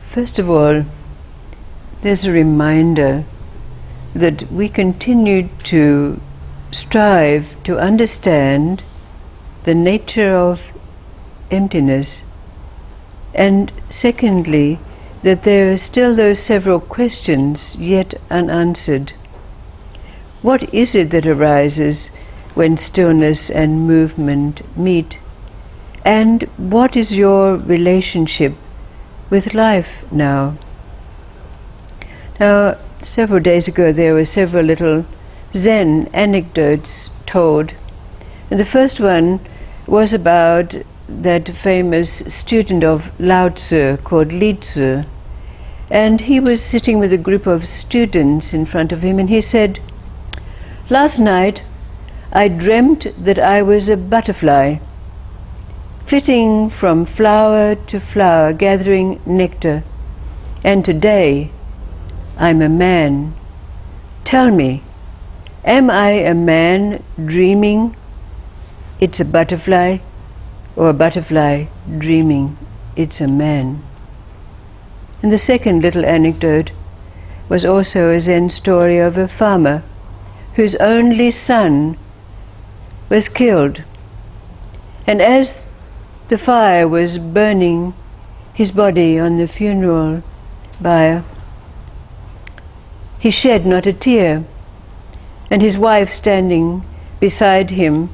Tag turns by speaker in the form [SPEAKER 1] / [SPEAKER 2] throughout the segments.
[SPEAKER 1] First of all, there's a reminder that we continue to strive to understand the nature of emptiness, and secondly, that there are still those several questions yet unanswered. What is it that arises when stillness and movement meet? And what is your relationship with life now? Now, several days ago there were several little Zen anecdotes told. And the first one was about that famous student of Lao Tze called Lao Tze. And he was sitting with a group of students in front of him, and he said, "Last night I dreamt that I was a butterfly, flitting from flower to flower, gathering nectar. And today I'm a man. Tell me, am I a man dreaming it's a butterfly, or a butterfly dreaming it's a man?" And the second little anecdote was also a Zen story of a farmer whose only son was killed. And as the fire was burning his body on the funeral pyre, he shed not a tear, and his wife, standing beside him,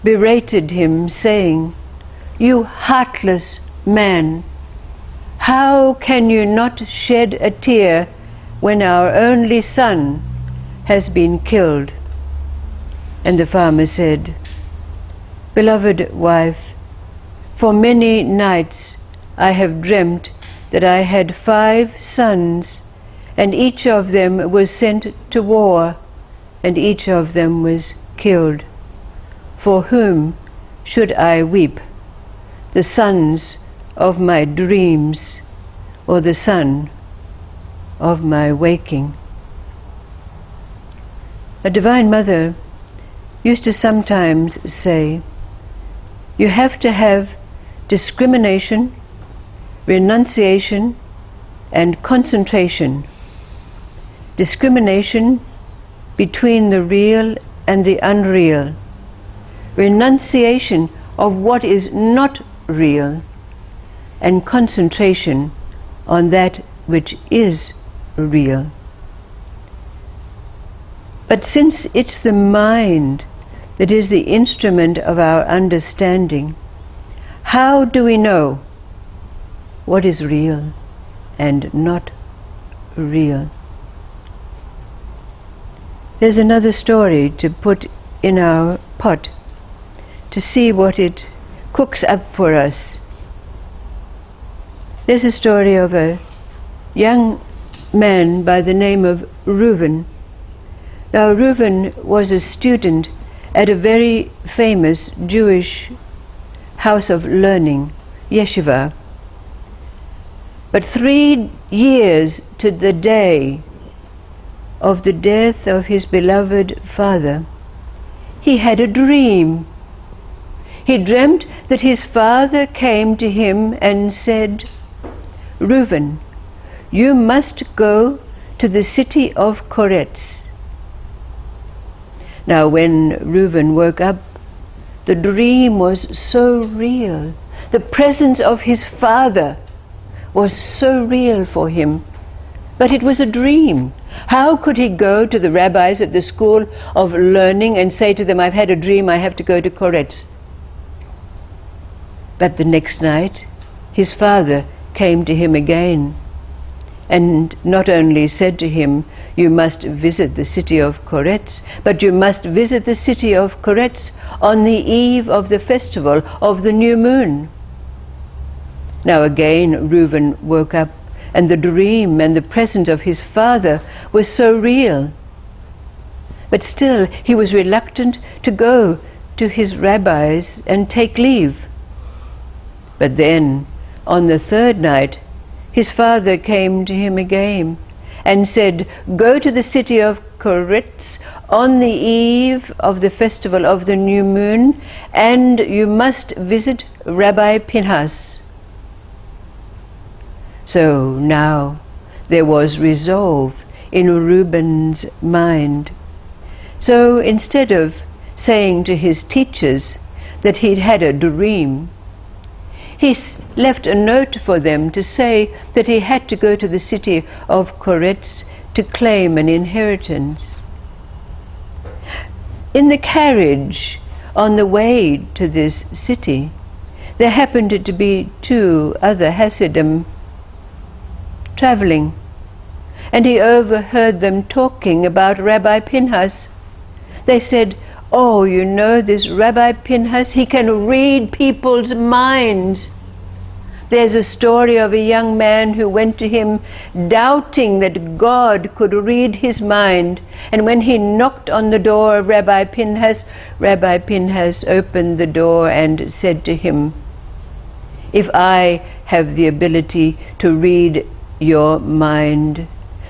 [SPEAKER 1] berated him, saying, "You heartless man, how can you not shed a tear when our only son has been killed?" And the farmer said, "Beloved wife, for many nights I have dreamt that I had 5 sons, and each of them was sent to war, and each of them was killed. For whom should I weep? The sons of my dreams, or the son of my waking?" A Divine Mother used to sometimes say, you have to have discrimination, renunciation, and concentration. Discrimination between the real and the unreal. Renunciation of what is not real, and concentration on that which is real. But since it's the mind that is the instrument of our understanding, how do we know what is real and not real? There's another story to put in our pot to see what it cooks up for us. There's a story of a young man by the name of Reuben. Now, Reuben was a student at a very famous Jewish house of learning, yeshiva. But 3 years to the day of the death of his beloved father, he had a dream. He dreamt that his father came to him and said, "Reuben, you must go to the city of Courettes." Now, when Reuben woke up, the dream was so real. The presence of his father was so real for him. But it was a dream. How could he go to the rabbis at the school of learning and say to them, "I've had a dream, I have to go to Courettes"? But the next night, his father came to him again, and not only said to him, "You must visit the city of Courettes," but you must visit the city of Courettes on the eve of the festival of the new moon. Now again Reuben woke up, and the dream and the presence of his father was so real. But still he was reluctant to go to his rabbis and take leave. But then, on the 3rd night, his father came to him again and said, "Go to the city of Courettes on the eve of the festival of the new moon, and you must visit Rabbi Pinhas." So now there was resolve in Reuben's mind. So instead of saying to his teachers that he'd had a dream, he left a note for them to say that he had to go to the city of Courettes to claim an inheritance. In the carriage on the way to this city, there happened to be 2 other Hasidim traveling, and he overheard them talking about Rabbi Pinhas. They said, "Oh, you know this Rabbi Pinhas, he can read people's minds. There's a story of a young man who went to him doubting that God could read his mind. And when he knocked on the door of Rabbi Pinhas opened the door and said to him, 'If I have the ability to read your mind,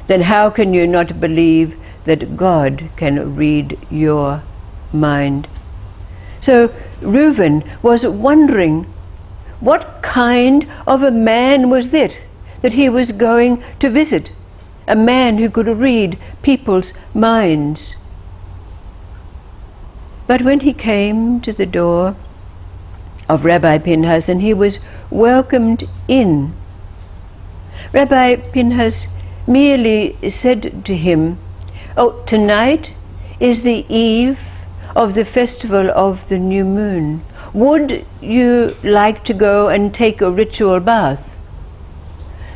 [SPEAKER 1] then how can you not believe that God can read your mind?'" So Reuben was wondering, what kind of a man was that he was going to visit? A man who could read people's minds. But when he came to the door of Rabbi Pinhas and he was welcomed in, Rabbi Pinhas merely said to him, "Oh, tonight is the eve of the festival of the new moon. Would you like to go and take a ritual bath?"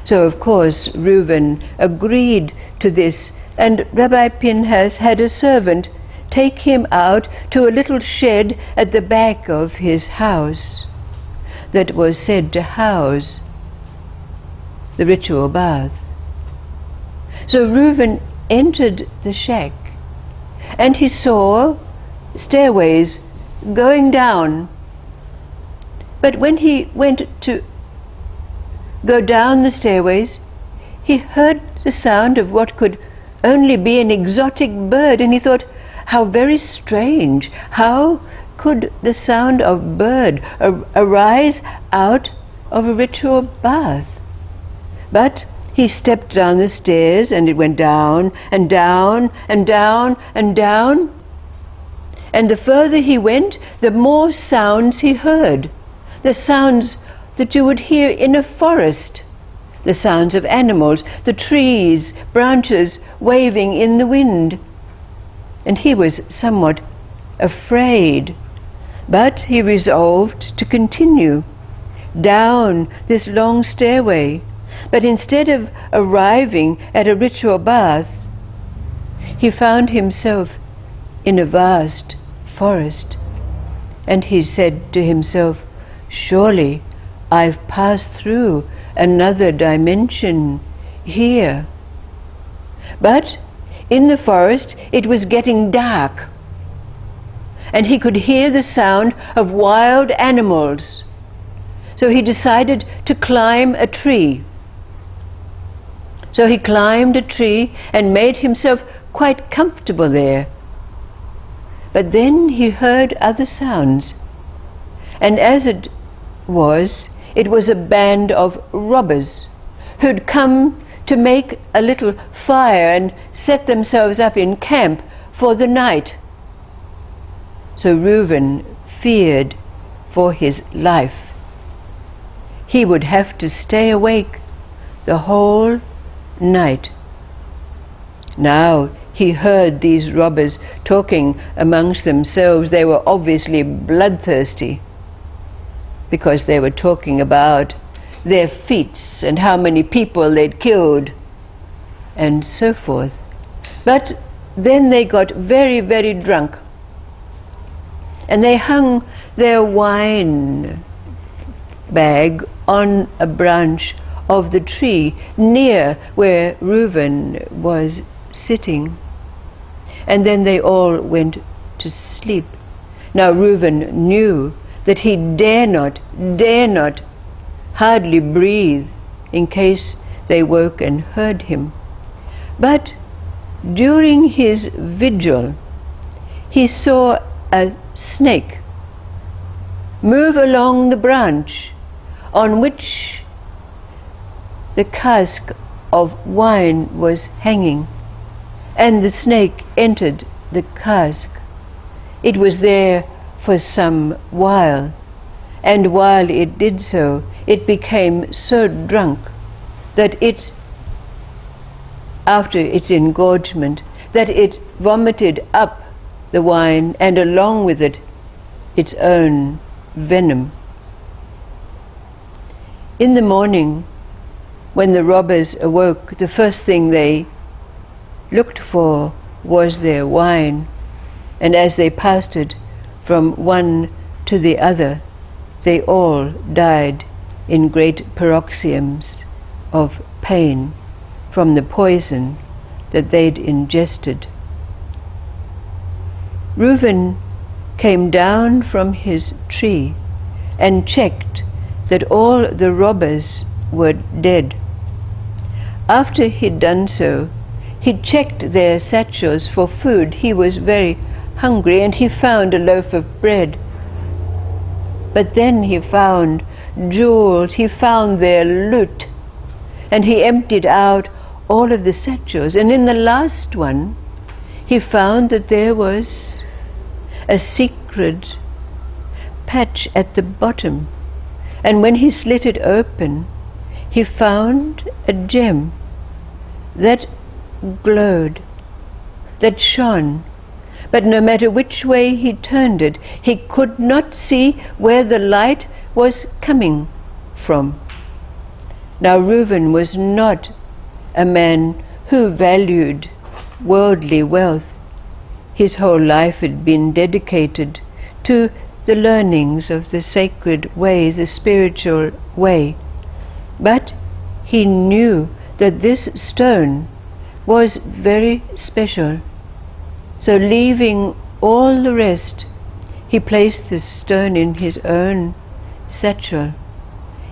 [SPEAKER 1] So of course Reuben agreed to this, and Rabbi Pinhas had a servant take him out to a little shed at the back of his house that was said to house the ritual bath. So Reuben entered the shack, and he saw stairways going down. But when he went to go down the stairways, he heard the sound of what could only be an exotic bird, and he thought, how very strange. How could the sound of bird arise out of a ritual bath? But he stepped down the stairs, and it went down and down and down and down. And the further he went, the more sounds he heard. The sounds that you would hear in a forest. The sounds of animals, the trees, branches waving in the wind. And he was somewhat afraid, but he resolved to continue down this long stairway. But instead of arriving at a ritual bath, he found himself in a vast forest. And he said to himself, "Surely I've passed through another dimension here." But in the forest it was getting dark, and he could hear the sound of wild animals. So he decided to climb a tree. So he climbed a tree and made himself quite comfortable there. But then he heard other sounds, and as it was a band of robbers who'd come to make a little fire and set themselves up in camp for the night. So Reuben feared for his life. He would have to stay awake the whole night. Now he heard these robbers talking amongst themselves. They were obviously bloodthirsty, because they were talking about their feats and how many people they'd killed and so forth. But then they got very, very drunk, and they hung their wine bag on a branch of the tree near where Reuben was sitting. And then they all went to sleep. Now Reuben knew that he dare not hardly breathe in case they woke and heard him. But during his vigil, he saw a snake move along the branch on which the cask of wine was hanging, and the snake entered the cask. It was there for some while, and while it did so, it became so drunk that it, after its engorgement, that it vomited up the wine, and along with it, its own venom. In the morning, when the robbers awoke, the first thing they looked for was their wine, and as they passed it from one to the other, they all died in great paroxysms of pain from the poison that they'd ingested. Reuben came down from his tree and checked that all the robbers were dead. After he'd done so, he checked their satchels for food. He was very hungry, and he found a loaf of bread. But then he found jewels, he found their loot, and he emptied out all of the satchels. And in the last one, he found that there was a secret patch at the bottom. And when he slit it open, he found a gem that glowed, that shone. But no matter which way he turned it, he could not see where the light was coming from. Now Reuben was not a man who valued worldly wealth. His whole life had been dedicated to the learnings of the sacred way, the spiritual way. But he knew that this stone was very special. So leaving all the rest, he placed the stone in his own satchel.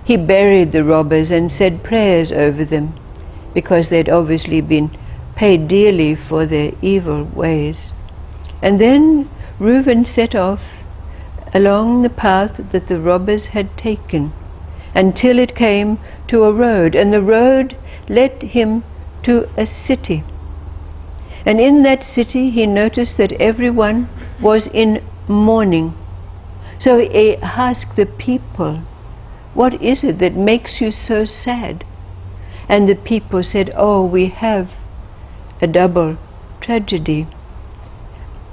[SPEAKER 1] He buried the robbers and said prayers over them, because they'd obviously been paid dearly for their evil ways. And then Reuben set off along the path that the robbers had taken, until it came to a road, and the road led him to a city. And in that city he noticed that everyone was in mourning. So he asked the people, "What is it that makes you so sad?" And the people said, "Oh, we have a double tragedy.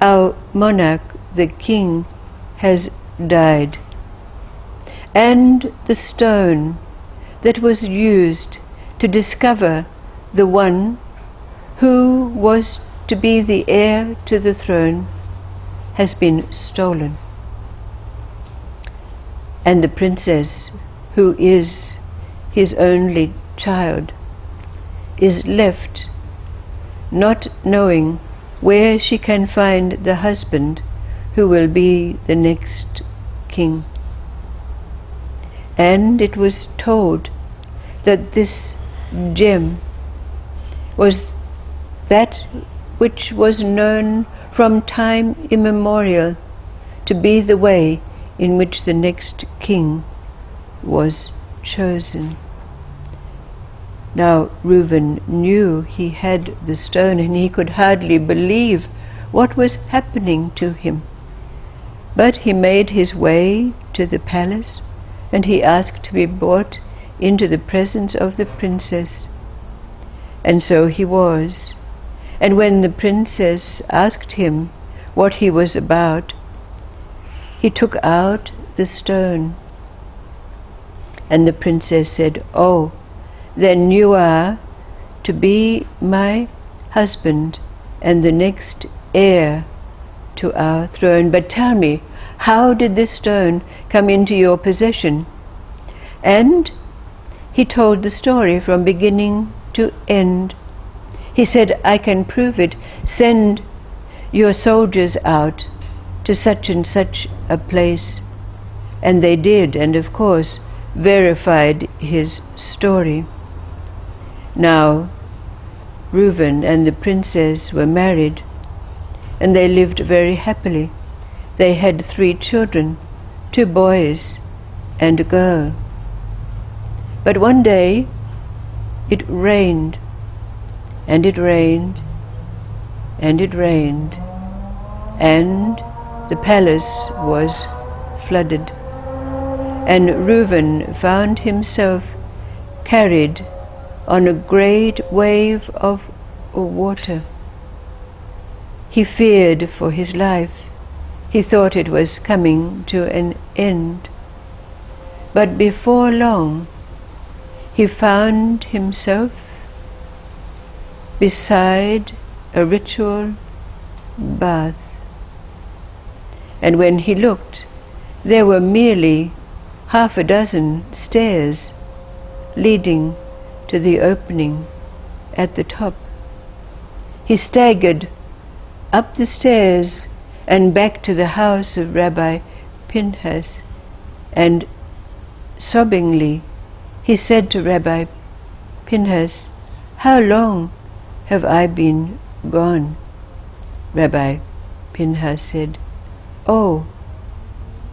[SPEAKER 1] Our monarch, the king, has died, and the stone that was used to discover the one who was to be the heir to the throne has been stolen. And the princess, who is his only child, is left not knowing where she can find the husband who will be the next king." And it was told that this gem was that which was known from time immemorial to be the way in which the next king was chosen. Now Reuben knew he had the stone, and he could hardly believe what was happening to him. But he made his way to the palace, and he asked to be brought into the presence of the princess. And so he was. And when the princess asked him what he was about, he took out the stone. And the princess said, "Oh, then you are to be my husband and the next heir to our throne. But tell me, how did this stone come into your possession?" And he told the story from beginning to end. He said, "I can prove it. Send your soldiers out to such and such a place." And they did, and of course verified his story. Now Reuben and the princess were married, and they lived very happily. They had 3 children, 2 boys and a girl. But one day it rained, and it rained, and it rained, and the palace was flooded, and Reuben found himself carried on a great wave of water. He feared for his life. He thought it was coming to an end. But before long, he found himself beside a ritual bath. And when he looked, there were merely half a dozen stairs leading to the opening at the top. He staggered up the stairs and back to the house of Rabbi Pinhas, and sobbingly he said to Rabbi Pinhas, "How long have I been gone?" Rabbi Pinhas said, "Oh,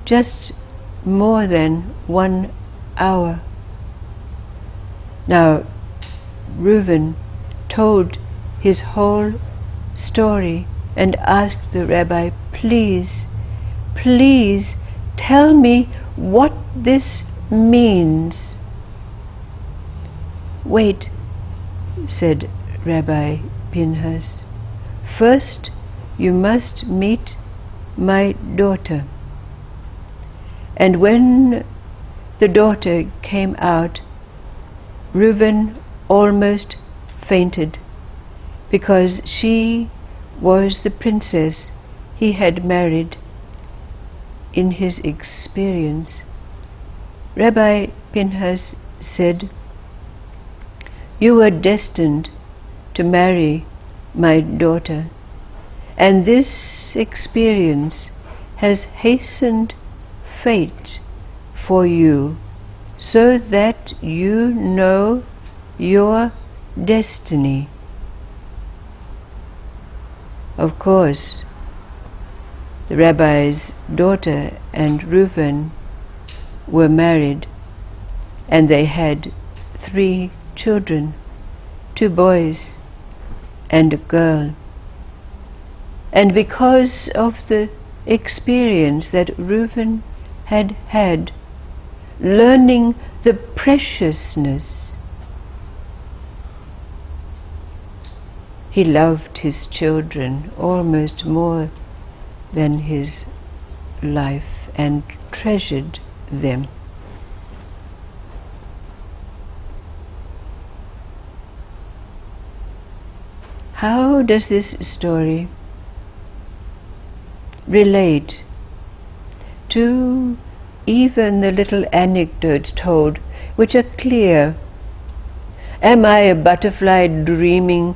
[SPEAKER 1] just more than 1 hour." Now, Reuben told his whole story and asked the rabbi, "Please, please tell me what this means." "Wait," said Rabbi Pinhas. "First you must meet my daughter." And when the daughter came out, Reuben almost fainted, because she was the princess he had married in his experience. Rabbi Pinhas said, "You were destined to marry my daughter, and this experience has hastened fate for you, so that you know your destiny." Of course, the rabbi's daughter and Reuben were married, and they had 3 children, 2 boys and a girl. And because of the experience that Reuben had had, learning the preciousness, he loved his children almost more than his life and treasured them. How does this story relate to even the little anecdotes told, which are clear? Am I a butterfly dreaming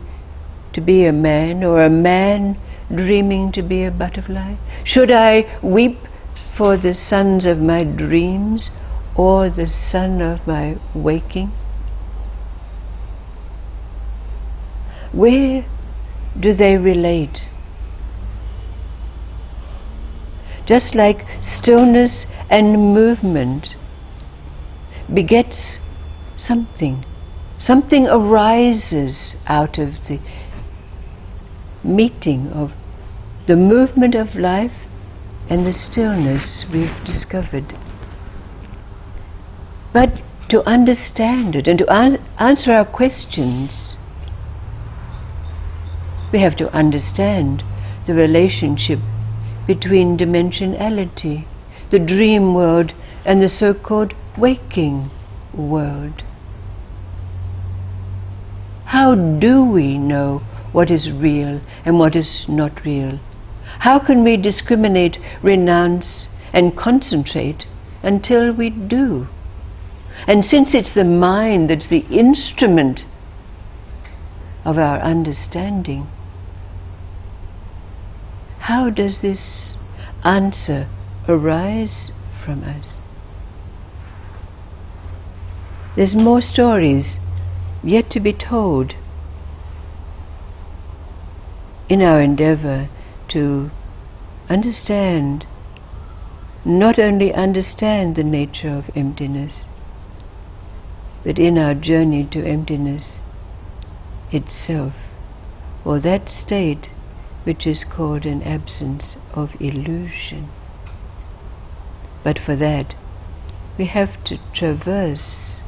[SPEAKER 1] to be a man, or a man dreaming to be a butterfly? Should I weep for the sons of my dreams, or the son of my waking? Where do they relate? Just like stillness and movement begets something. Something arises out of the meeting of the movement of life and the stillness we've discovered. But to understand it and to answer our questions, we have to understand the relationship between dimensionality, the dream world, and the so-called waking world. How do we know what is real and what is not real? How can we discriminate, renounce, and concentrate until we do? And since it's the mind that's the instrument of our understanding, how does this answer arise from us? There's more stories yet to be told in our endeavor to understand, not only understand the nature of emptiness, but in our journey to emptiness itself, or that state which is called an absence of illusion. But for that, we have to traverse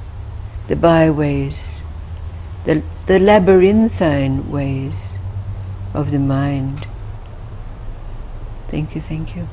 [SPEAKER 1] the byways, the labyrinthine ways of the mind. Thank you, thank you.